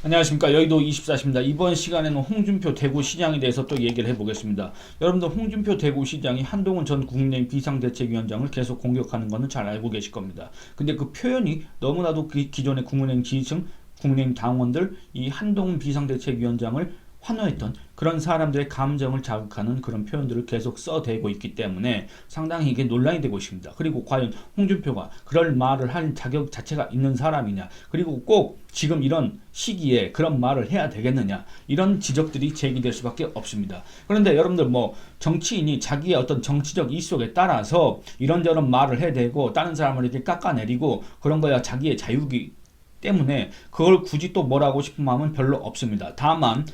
안녕하십니까. 여의도 24시입니다. 이번 시간에는 홍준표 대구시장에 대해서 또 얘기를 해보겠습니다. 여러분들 홍준표 대구시장이 한동훈 전 국민의힘 비상대책위원장을 계속 공격하는 것은 잘 알고 계실 겁니다. 근데 그 표현이 너무나도 기존의 국민의힘 지지층, 국민의힘 당원들, 이 한동훈 비상대책위원장을 환호했던 그런 사람들의 감정을 자극하는 그런 표현들을 계속 써대고 있기 때문에 상당히 이게 논란이 되고 있습니다. 그리고 과연 홍준표가 그럴 말을 할 자격 자체가 있는 사람이냐, 그리고 꼭 지금 이런 시기에 그런 말을 해야 되겠느냐, 이런 지적들이 제기될 수밖에 없습니다. 그런데 여러분들 정치인이 자기의 어떤 정치적 이속에 따라서 이런저런 말을 해대고 다른 사람을 이렇게 깎아내리고 그런 거야 자기의 자유기 때문에 그걸 굳이 또 뭐라고 싶은 마음은 별로 없습니다. 다만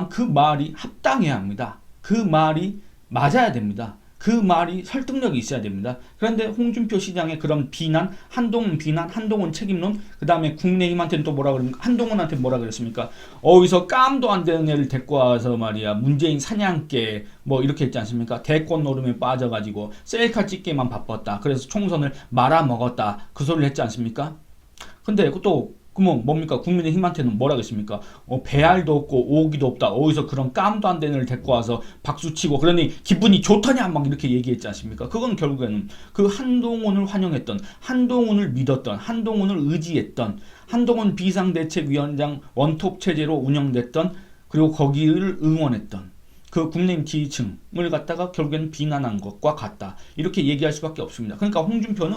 그 말이 합당해야 합니다. 그 말이 맞아야 됩니다. 그 말이 설득력이 있어야 됩니다. 그런데 홍준표 시장의 그런 비난, 한동훈 책임론, 그 다음에 국민의힘한테는 또 뭐라 그럽니까? 한동훈한테 뭐라 그랬습니까? 어디서 깜도 안 되는 애를 데리고 와서 말이야, 문재인 사냥개, 이렇게 했지 않습니까? 대권 노름에 빠져가지고 셀카 찍기만 바빴다. 그래서 총선을 말아먹었다. 그 소리를 했지 않습니까? 근데 또 그러면 뭡니까? 국민의힘한테는 뭐라겠습니까? 배알도 없고 오기도 없다. 어디서 그런 깜도 안 되는 애를 데리고 와서 박수치고 그러니 기분이 좋더냐 막 이렇게 얘기했지 않습니까? 그건 결국에는 그 한동훈을 환영했던, 한동훈을 믿었던, 한동훈을 의지했던, 한동훈 비상대책위원장 원톱 체제로 운영됐던, 그리고 거기를 응원했던 그 국민의힘 지지층을 갖다가 결국에는 비난한 것과 같다. 이렇게 얘기할 수밖에 없습니다. 그러니까 홍준표는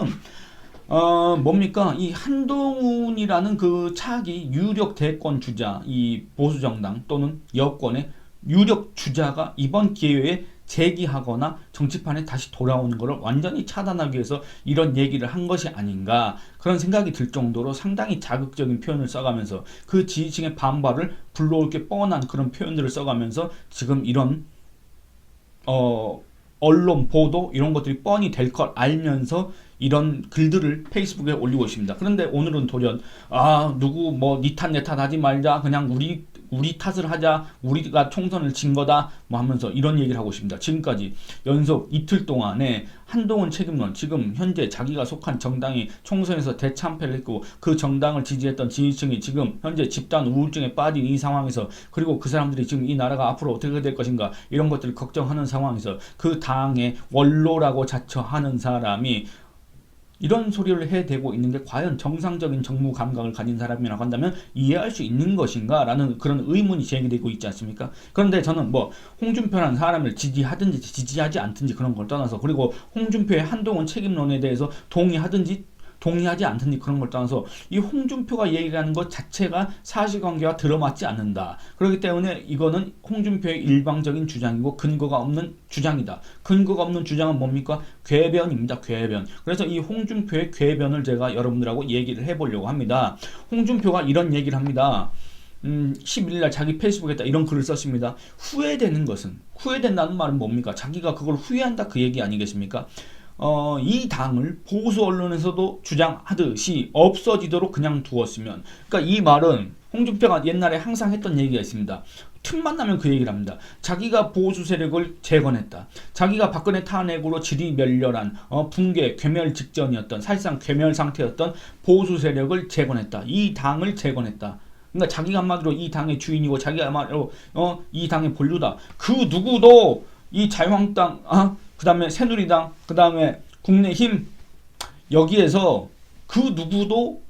이 한동훈이라는 그 차기 유력 대권 주자, 이 보수정당 또는 여권의 유력 주자가 이번 기회에 재기하거나 정치판에 다시 돌아오는 것을 완전히 차단하기 위해서 이런 얘기를 한 것이 아닌가, 그런 생각이 들 정도로 상당히 자극적인 표현을 써가면서 그 지지층의 반발을 불러올 게 뻔한 그런 표현들을 써가면서 지금 이런 언론 보도 이런 것들이 뻔히 될 걸 알면서 이런 글들을 페이스북에 올리고 있습니다. 그런데 오늘은 돌연 누구 니 탓 내 탓 하지 말자, 그냥 우리 탓을 하자, 우리가 총선을 진 거다 하면서 이런 얘기를 하고 있습니다. 지금까지 연속 이틀 동안에 한동훈 책임론, 지금 현재 자기가 속한 정당이 총선에서 대참패를 했고 그 정당을 지지했던 지지층이 지금 현재 집단 우울증에 빠진 이 상황에서, 그리고 그 사람들이 지금 이 나라가 앞으로 어떻게 될 것인가 이런 것들을 걱정하는 상황에서 그 당의 원로라고 자처하는 사람이 이런 소리를 해대고 있는 게 과연 정상적인 정무 감각을 가진 사람이라고 한다면 이해할 수 있는 것인가 라는 그런 의문이 제기되고 있지 않습니까? 그런데 저는 홍준표라는 사람을 지지하든지 지지하지 않든지 그런 걸 떠나서, 그리고 홍준표의 한동훈 책임론에 대해서 동의하지 않든지 그런 걸 떠나서 이 홍준표가 얘기하는 것 자체가 사실관계와 들어맞지 않는다. 그렇기 때문에 이거는 홍준표의 일방적인 주장이고 근거가 없는 주장이다. 근거가 없는 주장은 뭡니까? 궤변입니다. 궤변. 그래서 이 홍준표의 궤변을 제가 여러분들하고 얘기를 해보려고 합니다. 홍준표가 이런 얘기를 합니다. 11일날 자기 페이스북에다 이런 글을 썼습니다. 후회된다는 말은 뭡니까? 자기가 그걸 후회한다, 그 얘기 아니겠습니까? 이 당을 보수 언론에서도 주장하듯이 없어지도록 그냥 두었으면, 그러니까 이 말은 홍준표가 옛날에 항상 했던 얘기가 있습니다. 틈만 나면 그 얘기를 합니다. 자기가 보수 세력을 재건했다. 자기가 박근혜 탄핵으로 질이 멸렬한 붕괴, 괴멸 직전이었던, 사실상 괴멸 상태였던 보수 세력을 재건했다. 이 당을 재건했다. 그러니까 자기가 한마디로 이 당의 주인이고 자기가 한마디로 이 당의 본류다. 그 누구도 이 자유한국당, 그 다음에 새누리당, 그 다음에 국민의힘, 여기에서 그 누구도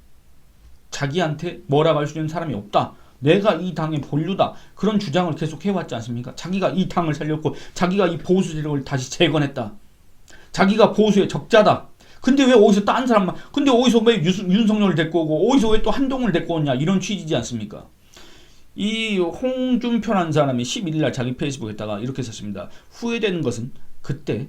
자기한테 뭐라고 할 수 있는 사람이 없다. 내가 이 당의 본류다. 그런 주장을 계속 해왔지 않습니까? 자기가 이 당을 살렸고 자기가 이 보수 세력을 다시 재건했다. 자기가 보수의 적자다. 근데 왜 어디서 딴 사람만, 근데 어디서 왜 윤석열을 데리고 오고 어디서 왜 또 한동훈을 데리고 오냐, 이런 취지지 않습니까? 이 홍준표라는 사람이 11일날 자기 페이스북에다가 이렇게 썼습니다. 후회되는 것은 그때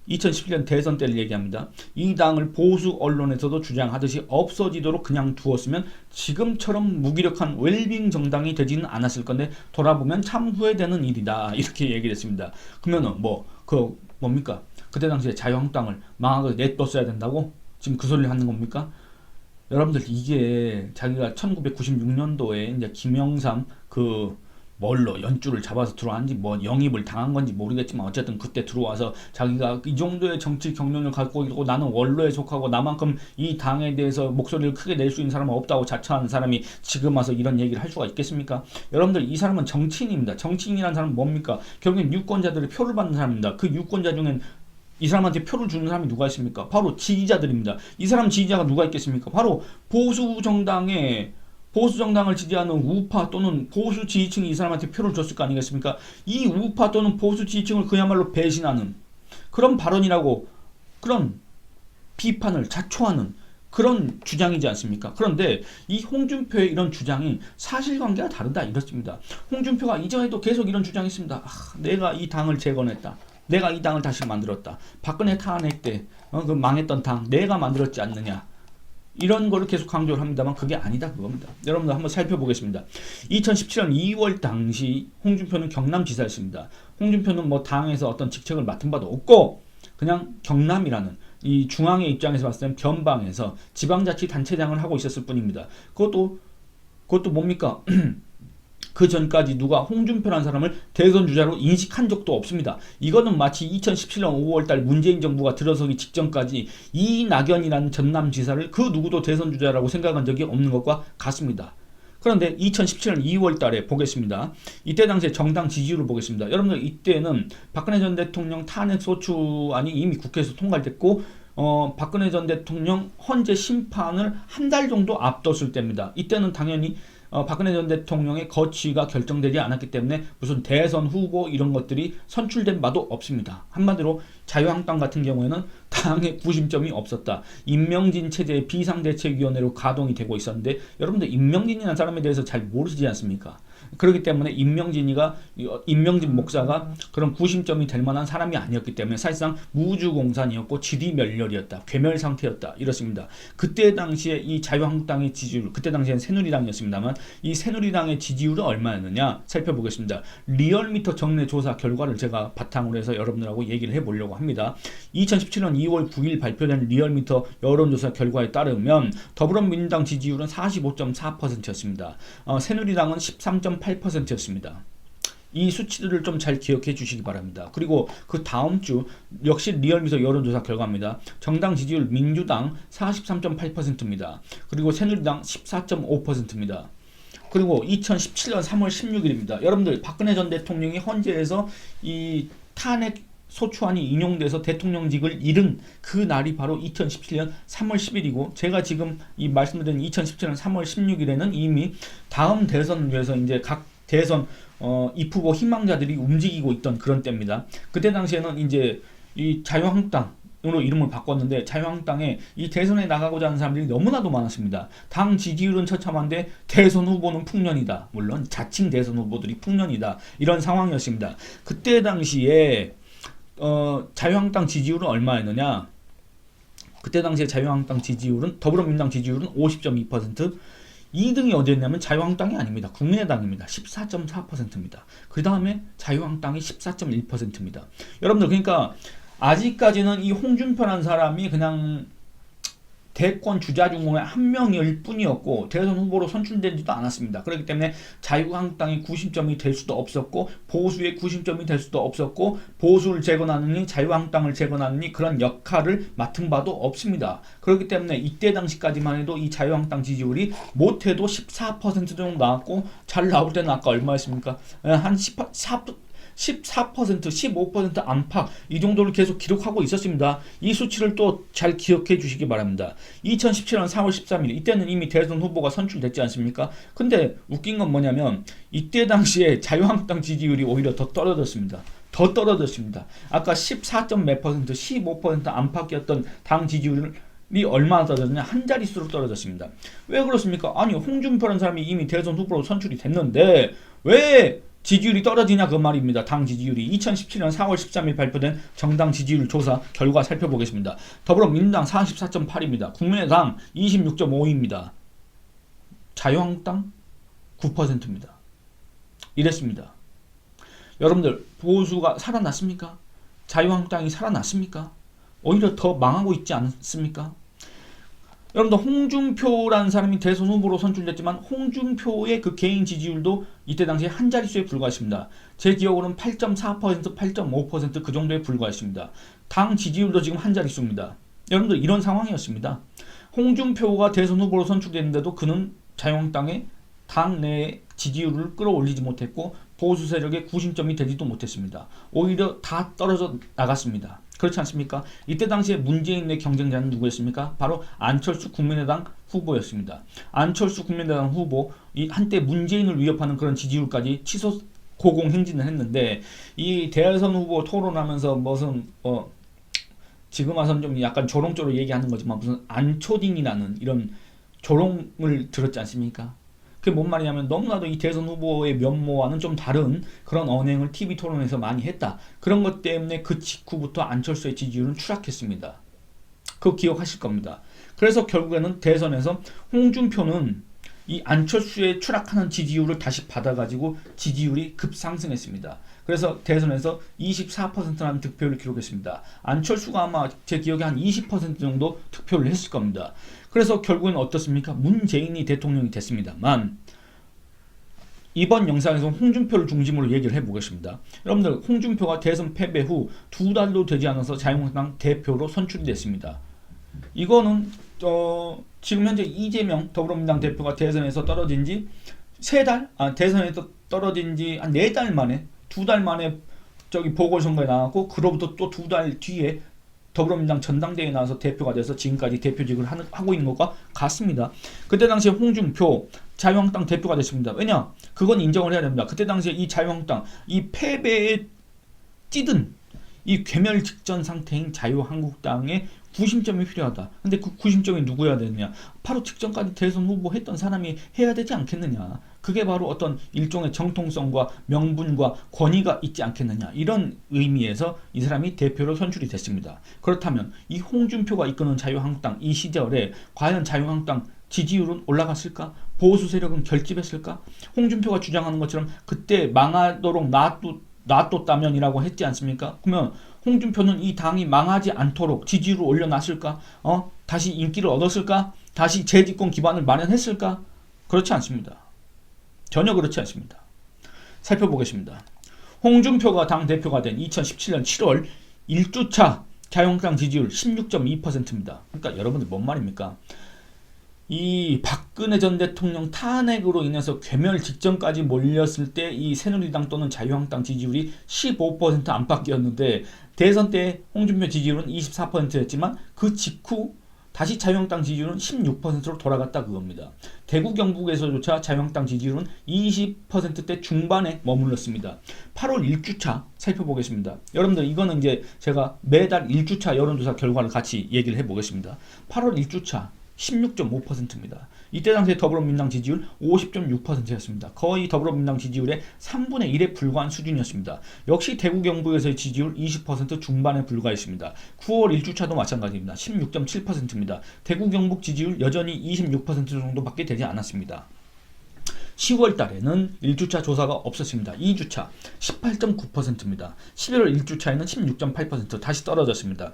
2017년 대선 때를 얘기합니다. 이 당을 보수 언론에서도 주장하듯이 없어지도록 그냥 두었으면 지금처럼 무기력한 웰빙 정당이 되지는 않았을 건데 돌아보면 참 후회되는 일이다. 이렇게 얘기를 했습니다. 그러면은 뭡니까? 그때 당시에 자유한국당을 망하게 냅뒀어야 된다고? 지금 그 소리를 하는 겁니까? 여러분들 이게 자기가 1996년도에 이제 김영삼 뭘로 연줄을 잡아서 들어왔는지 뭐 영입을 당한 건지 모르겠지만 어쨌든 그때 들어와서 자기가 이 정도의 정치 경륜을 갖고 있고 나는 원로에 속하고 나만큼 이 당에 대해서 목소리를 크게 낼 수 있는 사람은 없다고 자처하는 사람이 지금 와서 이런 얘기를 할 수가 있겠습니까? 여러분들, 이 사람은 정치인입니다. 정치인이라는 사람은 뭡니까? 결국엔 유권자들의 표를 받는 사람입니다. 그 유권자 중엔 이 사람한테 표를 주는 사람이 누가 있습니까? 바로 지지자들입니다. 이 사람 지지자가 누가 있겠습니까? 바로 보수 정당을 지지하는 우파 또는 보수 지지층이 이 사람한테 표를 줬을 거 아니겠습니까? 이 우파 또는 보수 지지층을 그야말로 배신하는 그런 발언이라고, 그런 비판을 자초하는 그런 주장이지 않습니까? 그런데 이 홍준표의 이런 주장이 사실관계가 다르다 이렇습니다. 홍준표가 이전에도 계속 이런 주장했습니다. 내가 이 당을 재건했다. 내가 이 당을 다시 만들었다. 박근혜 탄핵 때 그 망했던 당 내가 만들었지 않느냐. 이런 거를 계속 강조를 합니다만 그게 아니다 그겁니다. 여러분들 한번 살펴보겠습니다. 2017년 2월 당시 홍준표는 경남지사였습니다. 홍준표는 뭐 당에서 어떤 직책을 맡은 바도 없고 그냥 경남이라는 이 중앙의 입장에서 봤을 땐 변방에서 지방자치단체장을 하고 있었을 뿐입니다. 그것도 뭡니까? 그 전까지 누가 홍준표라는 사람을 대선 주자로 인식한 적도 없습니다. 이거는 마치 2017년 5월달 문재인 정부가 들어서기 직전까지 이낙연이라는 전남지사를 그 누구도 대선 주자라고 생각한 적이 없는 것과 같습니다. 그런데 2017년 2월 달에 보겠습니다. 이때 당시에 정당 지지율을 보겠습니다. 여러분들, 이때는 박근혜 전 대통령 탄핵 소추안이 이미 국회에서 통과됐고 박근혜 전 대통령 헌재 심판을 한 달 정도 앞뒀을 때입니다. 이때는 당연히 박근혜 전 대통령의 거취가 결정되지 않았기 때문에 무슨 대선 후보 이런 것들이 선출된 바도 없습니다. 한마디로 자유한국당 같은 경우에는 당의 구심점이 없었다. 임명진 체제의 비상대책위원회로 가동이 되고 있었는데 여러분들, 임명진이라는 사람에 대해서 잘 모르시지 않습니까? 그렇기 때문에 임명진 목사가 그런 구심점이 될 만한 사람이 아니었기 때문에 사실상 무주공산이었고 지리멸렬이었다. 괴멸 상태였다. 이렇습니다. 그때 당시에 이 자유한국당의 지지율, 그때 당시엔 새누리당이었습니다만 이 새누리당의 지지율은 얼마였느냐 살펴보겠습니다. 리얼미터 정례 조사 결과를 제가 바탕으로 해서 여러분들하고 얘기를 해보려고 합니다. 2017년 2월 9일 발표된 리얼미터 여론조사 결과에 따르면 더불어민주당 지지율은 45.4%였습니다. 새누리당은 13.8%였습니다. 이 수치들을 좀 잘 기억해 주시기 바랍니다. 그리고 그 다음 주 역시 리얼미터 여론조사 결과입니다. 정당 지지율 민주당 43.8%입니다. 그리고 새누리당 14.5%입니다. 그리고 2017년 3월 16일입니다. 여러분들, 박근혜 전 대통령이 헌재에서 이 탄핵 소추안이 인용돼서 대통령직을 잃은 그 날이 바로 2017년 3월 10일이고 제가 지금 이 말씀드린 2017년 3월 16일에는 이미 다음 대선을 위해서 이제 각 대선 입후보 희망자들이 움직이고 있던 그런 때입니다. 그때 당시에는 이제 이 자유한국당으로 이름을 바꿨는데 자유한국당에 이 대선에 나가고자 하는 사람들이 너무나도 많았습니다. 당 지지율은 처참한데 대선 후보는 풍년이다. 물론 자칭 대선 후보들이 풍년이다. 이런 상황이었습니다. 그때 당시에 자유한국당 지지율은 얼마였느냐? 그때 당시에 자유한국당 지지율은, 더불어민주당 지지율은 50.2%, 2등이 어디였냐면 자유한국당이 아닙니다. 국민의당입니다. 14.4%입니다. 그 다음에 자유한국당이 14.1%입니다. 여러분들, 그러니까 아직까지는 이 홍준표라는 사람이 그냥 대권 주자 중에 한 명일 뿐이었고 대선 후보로 선출되지도 않았습니다. 그렇기 때문에 자유한국당의 구심점이 될 수도 없었고 보수의 구심점이 될 수도 없었고 보수를 재건하느니 자유한국당을 재건하느니 그런 역할을 맡은 바도 없습니다. 그렇기 때문에 이때 당시까지만 해도 이 자유한국당 지지율이 못해도 14% 정도 나왔고 잘 나올 때는 아까 얼마였습니까? 한 14%, 15% 안팎 이 정도를 계속 기록하고 있었습니다. 이 수치를 또 잘 기억해 주시기 바랍니다. 2017년 4월 13일 이때는 이미 대선 후보가 선출됐지 않습니까? 근데 웃긴 건 뭐냐면 이때 당시에 자유한국당 지지율이 오히려 더 떨어졌습니다. 아까 14몇 %, 15% 안팎이었던 당 지지율이 얼마나 떨어졌냐? 한 자릿수로 떨어졌습니다. 왜 그렇습니까? 아니, 홍준표라는 사람이 이미 대선 후보로 선출이 됐는데 왜 지지율이 떨어지냐 그 말입니다. 당 지지율이 2017년 4월 13일 발표된 정당 지지율 조사 결과 살펴보겠습니다. 더불어민주당 44.8입니다. 국민의당 26.5입니다. 자유한국당 9%입니다. 이랬습니다. 여러분들, 보수가 살아났습니까? 자유한국당이 살아났습니까? 오히려 더 망하고 있지 않습니까? 여러분들 홍준표라는 사람이 대선 후보로 선출됐지만 홍준표의 그 개인 지지율도 이때 당시에 한 자릿수에 불과했습니다. 제 기억으로는 8.4%, 8.5%그 정도에 불과했습니다. 당 지지율도 지금 한 자릿수입니다. 여러분들 이런 상황이었습니다. 홍준표가 대선 후보로 선출됐는데도 그는 자유한국당의 당내 지지율을 끌어올리지 못했고 보수 세력의 구심점이 되지도 못했습니다. 오히려 다 떨어져 나갔습니다. 그렇지 않습니까? 이때 당시에 문재인의 경쟁자는 누구였습니까? 바로 안철수 국민의당 후보였습니다. 안철수 국민의당 후보, 이 한때 문재인을 위협하는 그런 지지율까지 치솟 고공행진을 했는데 이 대선 후보 토론하면서 무슨 지금 와서는 좀 약간 조롱조로 얘기하는 거지만 무슨 안초딩이라는 이런 조롱을 들었지 않습니까? 그게 뭔 말이냐면 너무나도 이 대선 후보의 면모와는 좀 다른 그런 언행을 TV 토론에서 많이 했다. 그런 것 때문에 그 직후부터 안철수의 지지율은 추락했습니다. 그거 기억하실 겁니다. 그래서 결국에는 대선에서 홍준표는 이 안철수의 추락하는 지지율을 다시 받아가지고 지지율이 급상승했습니다. 그래서 대선에서 24%라는 득표를 기록했습니다. 안철수가 아마 제 기억에 한 20% 정도 득표를 했을 겁니다. 그래서 결국엔 어떻습니까? 문재인이 대통령이 됐습니다만 이번 영상에서 홍준표를 중심으로 얘기를 해보겠습니다. 여러분들 홍준표가 대선 패배 후 2달도 되지 않아서 자유한국당 대표로 선출이 됐습니다. 이거는 지금 현재 이재명 더불어민주당 대표가 대선에서 떨어진 지 3달? 대선에서 떨어진 지 한 4달 만에 2달 만에 보궐선거에 나왔고 그로부터 또 2달 뒤에 더불어민주당 전당대회에 나와서 대표가 돼서 지금까지 대표직을 하고 있는 것과 같습니다. 그때 당시에 홍준표 자유한국당 대표가 됐습니다. 왜냐? 그건 인정을 해야 됩니다. 그때 당시에 이 자유한국당 이 패배에 찌든 이 괴멸 직전 상태인 자유한국당의 구심점이 필요하다. 근데 그 구심점이 누구여야 되느냐? 바로 직전까지 대선 후보 했던 사람이 해야 되지 않겠느냐? 그게 바로 어떤 일종의 정통성과 명분과 권위가 있지 않겠느냐? 이런 의미에서 이 사람이 대표로 선출이 됐습니다. 그렇다면 이 홍준표가 이끄는 자유한국당 이 시절에 과연 자유한국당 지지율은 올라갔을까? 보수 세력은 결집했을까? 홍준표가 주장하는 것처럼 그때 망하도록 놔뒀다면이라고 했지 않습니까? 그러면 홍준표는 이 당이 망하지 않도록 지지율을 올려놨을까? 다시 인기를 얻었을까? 다시 재집권 기반을 마련했을까? 그렇지 않습니다. 전혀 그렇지 않습니다. 살펴보겠습니다. 홍준표가 당대표가 된 2017년 7월 1주차 자유한국당 지지율 16.2%입니다. 그러니까 여러분들 뭔 말입니까? 이 박근혜 전 대통령 탄핵으로 인해서 괴멸 직전까지 몰렸을 때 이 새누리당 또는 자유한국당 지지율이 15% 안팎이었는데 대선 때 홍준표 지지율은 24%였지만 그 직후 다시 자유한국당 지지율은 16%로 돌아갔다 그겁니다. 대구 경북에서조차 자유한국당 지지율은 20%대 중반에 머물렀습니다. 8월 1주차 살펴보겠습니다. 여러분들 이거는 이제 제가 매달 1주차 여론조사 결과를 같이 얘기를 해보겠습니다. 8월 1주차 16.5%입니다. 이때 당시에 더불어민주당 지지율 50.6%였습니다. 거의 더불어민주당 지지율의 3분의 1에 불과한 수준이었습니다. 역시 대구 경북에서의 지지율 20% 중반에 불과했습니다. 9월 1주차도 마찬가지입니다. 16.7%입니다. 대구 경북 지지율 여전히 26% 정도밖에 되지 않았습니다. 10월 달에는 1주차 조사가 없었습니다. 2주차 18.9%입니다. 11월 1주차에는 16.8% 다시 떨어졌습니다.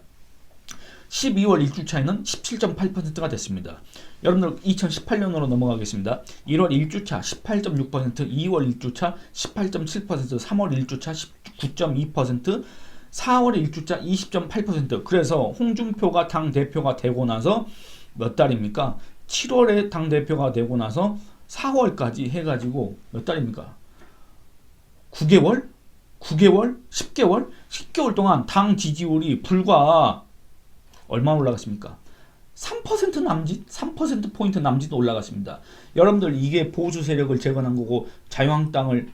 12월 1주차에는 17.8%가 됐습니다. 여러분들 2018년으로 넘어가겠습니다. 1월 1주차 18.6%, 2월 1주차 18.7%, 3월 1주차 19.2%, 4월 1주차 20.8%. 그래서 홍준표가 당대표가 되고 나서 몇 달입니까? 7월에 당대표가 되고 나서 4월까지 해가지고 몇 달입니까? 9개월? 10개월? 10개월 동안 당 지지율이 불과 얼마 올라갔습니까? 3% 남짓? 3%포인트 남짓 올라갔습니다. 여러분들 이게 보수 세력을 재건한 거고 자유한국당을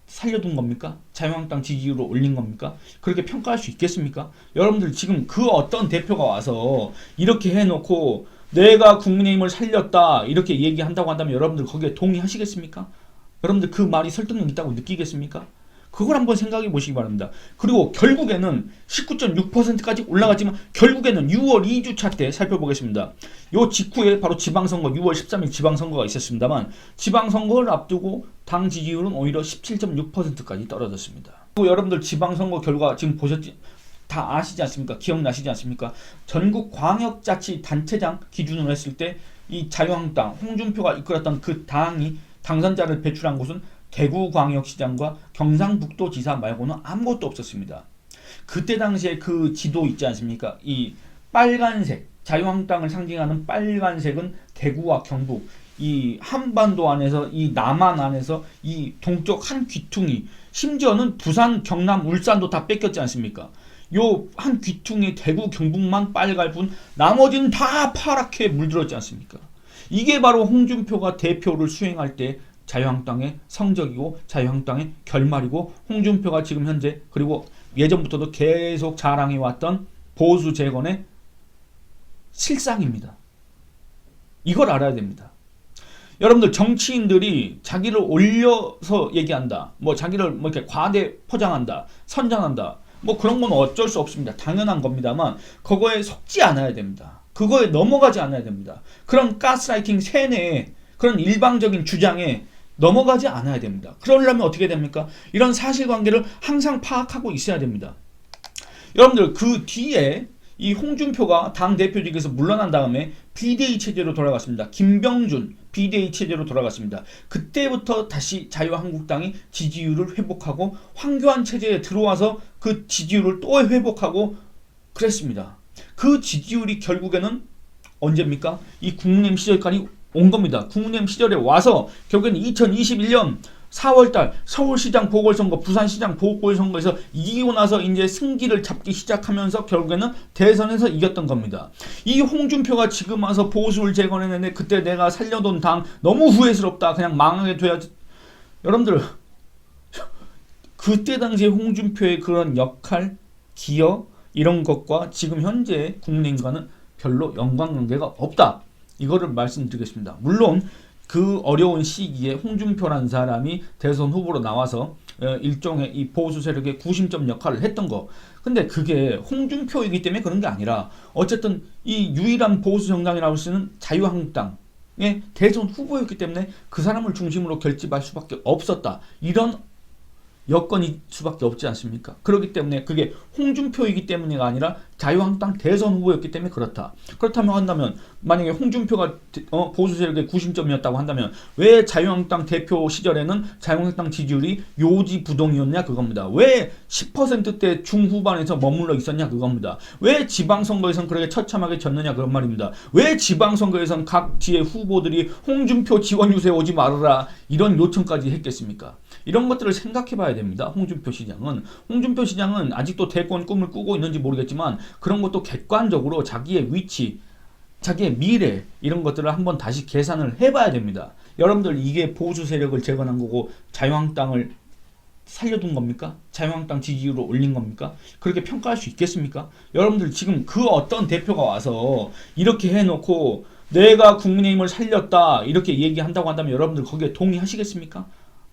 살려둔 겁니까? 자유한국당 지지율을 올린 겁니까? 그렇게 평가할 수 있겠습니까? 여러분들 지금 그 어떤 대표가 와서 이렇게 해놓고 내가 국민의힘을 살렸다 이렇게 얘기한다고 한다면 여러분들 거기에 동의하시겠습니까? 여러분들 그 말이 설득력 있다고 느끼겠습니까? 그걸 한번 생각해 보시기 바랍니다. 그리고 결국에는 19.6%까지 올라갔지만 결국에는 6월 2주차 때 살펴보겠습니다. 요 직후에 바로 지방선거 6월 13일 지방선거가 있었습니다만 지방선거를 앞두고 당 지지율은 오히려 17.6%까지 떨어졌습니다. 그리고 여러분들 지방선거 결과 지금 보셨지? 다 아시지 않습니까? 기억나시지 않습니까? 전국 광역자치단체장 기준으로 했을 때 이 자유한국당 홍준표가 이끌었던 그 당이 당선자를 배출한 곳은 대구광역시장과 경상북도지사 말고는 아무것도 없었습니다. 그때 당시에 그 지도 있지 않습니까? 이 빨간색, 자유한국당을 상징하는 빨간색은 대구와 경북, 이 한반도 안에서, 이 남한 안에서 이 동쪽 한 귀퉁이, 심지어는 부산, 경남, 울산도 다 뺏겼지 않습니까? 요 한 귀퉁이 대구, 경북만 빨갈 뿐 나머지는 다 파랗게 물들었지 않습니까? 이게 바로 홍준표가 대표를 수행할 때 자유한국당의 성적이고 자유한국당의 결말이고, 홍준표가 지금 현재 그리고 예전부터도 계속 자랑해왔던 보수 재건의 실상입니다. 이걸 알아야 됩니다. 여러분들, 정치인들이 자기를 올려서 얘기한다, 뭐 자기를 뭐 이렇게 과대 포장한다, 선전한다, 뭐 그런 건 어쩔 수 없습니다. 당연한 겁니다만 그거에 속지 않아야 됩니다. 그거에 넘어가지 않아야 됩니다. 그런 가스라이팅 세뇌에, 그런 일방적인 주장에 넘어가지 않아야 됩니다. 그러려면 어떻게 됩니까? 이런 사실관계를 항상 파악하고 있어야 됩니다. 여러분들, 그 뒤에 이 홍준표가 당대표직에서 물러난 다음에 비대위 체제로 돌아갔습니다. 김병준 비대위 체제로 돌아갔습니다. 그때부터 다시 자유한국당이 지지율을 회복하고 황교안 체제에 들어와서 그 지지율을 또 회복하고 그랬습니다. 그 지지율이 결국에는 언제입니까? 이 국민의힘 시절까지 온 겁니다. 국민의힘 시절에 와서 결국에는 2021년 4월달 서울시장 보궐선거, 부산시장 보궐선거에서 이기고 나서 이제 승기를 잡기 시작하면서 결국에는 대선에서 이겼던 겁니다. 이 홍준표가 지금 와서 보수를 재건해내는데 그때 내가 살려둔 당 너무 후회스럽다, 그냥 망하게 돼야지. 여러분들, 그때 당시에 홍준표의 그런 역할, 기여, 이런 것과 지금 현재 국민의힘과는 별로 연관관계가 없다. 이거를 말씀드리겠습니다. 물론 그 어려운 시기에 홍준표라는 사람이 대선 후보로 나와서 일종의 이 보수 세력의 구심점 역할을 했던 거. 근데 그게 홍준표이기 때문에 그런 게 아니라 어쨌든 이 유일한 보수 정당이라고 할 수 있는 자유한국당의 대선 후보였기 때문에 그 사람을 중심으로 결집할 수밖에 없었다. 이런 여건일 수밖에 없지 않습니까? 그렇기 때문에 그게 홍준표이기 때문이가 아니라 자유한국당 대선 후보였기 때문에 그렇다. 그렇다면 한다면 만약에 홍준표가 보수 세력의 구심점이었다고 한다면 왜 자유한국당 대표 시절에는 자유한국당 지지율이 요지부동이었냐 그겁니다. 왜 10%대 중후반에서 머물러 있었냐 그겁니다. 왜 지방선거에선 그렇게 처참하게 졌느냐 그런 말입니다. 왜 지방선거에선 각 지의 후보들이 홍준표 지원 유세 오지 말아라 이런 요청까지 했겠습니까? 이런 것들을 생각해 봐야 됩니다. 홍준표 시장은 아직도 대권 꿈을 꾸고 있는지 모르겠지만 그런 것도 객관적으로 자기의 위치, 자기의 미래, 이런 것들을 한번 다시 계산을 해봐야 됩니다. 여러분들, 이게 보수 세력을 재건한 거고 자유한국당을 살려둔 겁니까? 자유한국당 지지율을 올린 겁니까? 그렇게 평가할 수 있겠습니까? 여러분들, 지금 그 어떤 대표가 와서 이렇게 해놓고 내가 국민의힘을 살렸다 이렇게 얘기한다고 한다면 여러분들 거기에 동의하시겠습니까?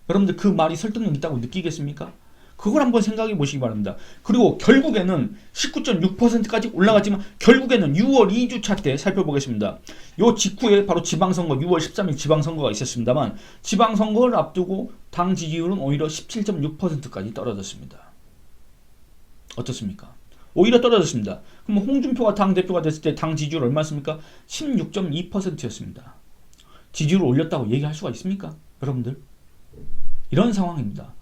여러분들 그 말이 설득력 있다고 느끼겠습니까? 그걸 한번 생각해 보시기 바랍니다. 그리고 결국에는 19.6%까지 올라갔지만 결국에는 6월 2주차 때 살펴보겠습니다. 요 직후에 바로 지방선거 6월 13일 지방선거가 있었습니다만 지방선거를 앞두고 당 지지율은 오히려 17.6%까지 떨어졌습니다. 어떻습니까? 오히려 떨어졌습니다. 그럼 홍준표가 당대표가 됐을 때 당 지지율 얼마였습니까? 16.2%였습니다. 지지율을 올렸다고 얘기할 수가 있습니까? 여러분들? 이런 상황입니다.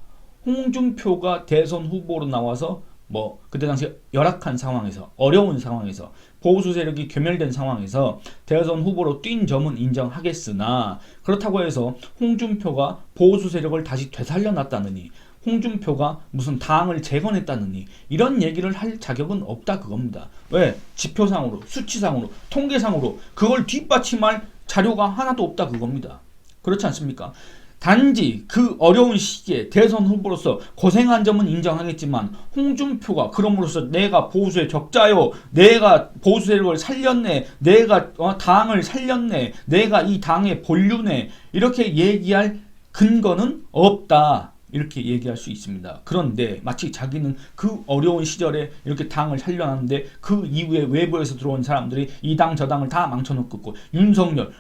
홍준표가 대선 후보로 나와서 뭐 그때 당시 열악한 상황에서, 어려운 상황에서, 보수 세력이 괴멸된 상황에서 대선 후보로 뛴 점은 인정하겠으나 그렇다고 해서 홍준표가 보수 세력을 다시 되살려놨다느니, 홍준표가 무슨 당을 재건했다느니 이런 얘기를 할 자격은 없다 그겁니다. 왜? 지표상으로, 수치상으로, 통계상으로 그걸 뒷받침할 자료가 하나도 없다 그겁니다. 그렇지 않습니까? 단지 그 어려운 시기에 대선 후보로서 고생한 점은 인정하겠지만 홍준표가 그럼으로써 내가 보수의 적자요, 내가 보수 세력을 살렸네, 내가 당을 살렸네, 내가 이 당의 본류네 이렇게 얘기할 근거는 없다 이렇게 얘기할 수 있습니다. 그런데 마치 자기는 그 어려운 시절에 이렇게 당을 살려놨는데 그 이후에 외부에서 들어온 사람들이 이 당 저 당을 다 망쳐놓고 윤석열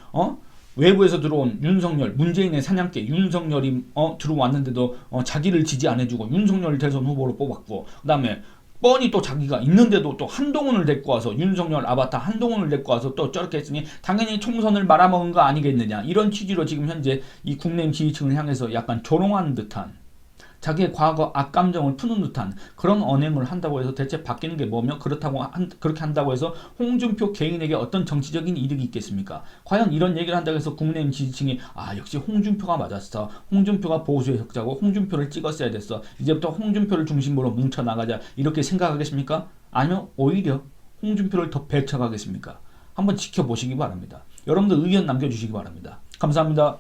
외부에서 들어온 윤석열, 문재인의 사냥개 윤석열이 들어왔는데도 자기를 지지 안 해주고 윤석열 대선 후보로 뽑았고, 그 다음에 뻔히 또 자기가 있는데도 또 한동훈을 데리고 와서 윤석열 아바타 한동훈을 데리고 와서 또 저렇게 했으니 당연히 총선을 말아먹은 거 아니겠느냐 이런 취지로 지금 현재 이 국내임 지지층을 향해서 약간 조롱하는 듯한 자기의 과거 악감정을 푸는 듯한 그런 언행을 한다고 해서 대체 바뀌는 게 뭐며 그렇게 한다고 해서 홍준표 개인에게 어떤 정치적인 이득이 있겠습니까? 과연 이런 얘기를 한다고 해서 국내임 지지층이 역시 홍준표가 맞았어. 홍준표가 보수의 흑자고 홍준표를 찍었어야 됐어. 이제부터 홍준표를 중심으로 뭉쳐나가자 이렇게 생각하겠습니까? 아니면 오히려 홍준표를 더 배척하겠습니까? 한번 지켜보시기 바랍니다. 여러분들 의견 남겨주시기 바랍니다. 감사합니다.